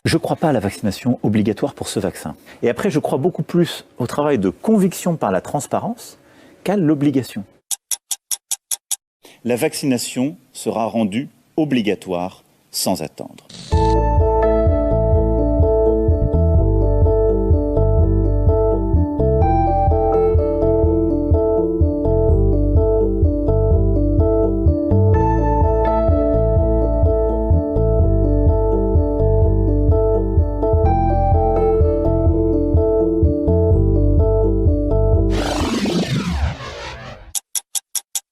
Je ne crois pas à la vaccination obligatoire pour ce vaccin. Et après, je crois beaucoup plus au travail de conviction par la transparence qu'à l'obligation. La vaccination sera rendue obligatoire sans attendre.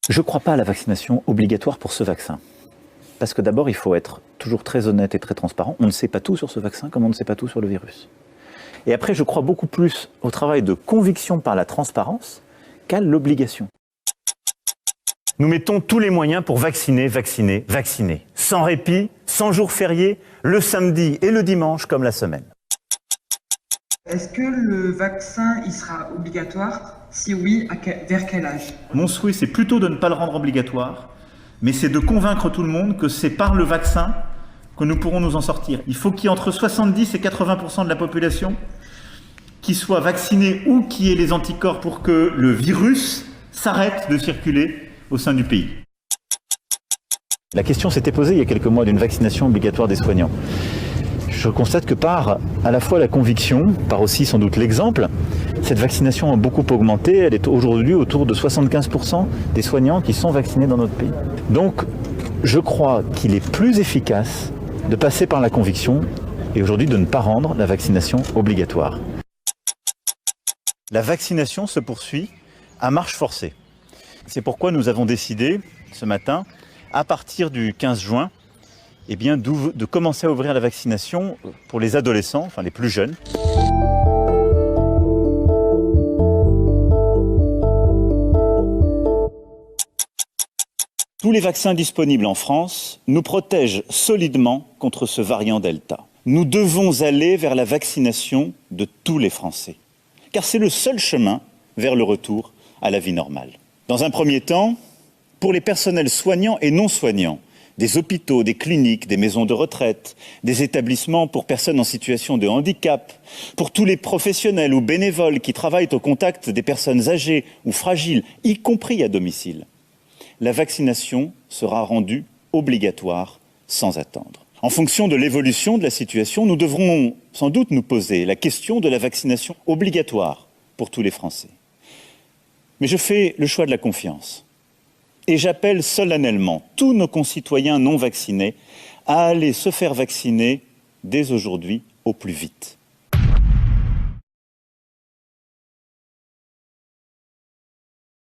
Je ne crois pas à la vaccination obligatoire pour ce vaccin. Parce que d'abord, il faut être toujours très honnête et très transparent. On ne sait pas tout sur ce vaccin comme on ne sait pas tout sur le virus. Et après, je crois beaucoup plus au travail de conviction par la transparence qu'à l'obligation. Nous mettons tous les moyens pour vacciner, vacciner, vacciner. Sans répit, sans jours fériés, le samedi et le dimanche comme la semaine. Est-ce que le vaccin il sera obligatoire? Si oui, vers quel âge? Mon souhait, c'est plutôt de ne pas le rendre obligatoire, mais c'est de convaincre tout le monde que c'est par le vaccin que nous pourrons nous en sortir. Il faut qu'il y ait entre 70 et 80% de la population qui soit vaccinée ou qui ait les anticorps pour que le virus s'arrête de circuler au sein du pays. La question s'était posée il y a quelques mois d'une vaccination obligatoire des soignants. Je constate que par à la fois la conviction, par aussi sans doute l'exemple, cette vaccination a beaucoup augmenté. Elle est aujourd'hui autour de 75% des soignants qui sont vaccinés dans notre pays. Donc, je crois qu'il est plus efficace de passer par la conviction et aujourd'hui de ne pas rendre la vaccination obligatoire. La vaccination se poursuit à marche forcée. C'est pourquoi nous avons décidé ce matin, à partir du 15 juin, de commencer à ouvrir la vaccination pour les adolescents, enfin les plus jeunes. Tous les vaccins disponibles en France nous protègent solidement contre ce variant Delta. Nous devons aller vers la vaccination de tous les Français, car c'est le seul chemin vers le retour à la vie normale. Dans un premier temps, pour les personnels soignants et non soignants, des hôpitaux, des cliniques, des maisons de retraite, des établissements pour personnes en situation de handicap, pour tous les professionnels ou bénévoles qui travaillent au contact des personnes âgées ou fragiles, y compris à domicile. La vaccination sera rendue obligatoire sans attendre. En fonction de l'évolution de la situation, nous devrons sans doute nous poser la question de la vaccination obligatoire pour tous les Français. Mais je fais le choix de la confiance. Et j'appelle solennellement tous nos concitoyens non vaccinés à aller se faire vacciner dès aujourd'hui au plus vite.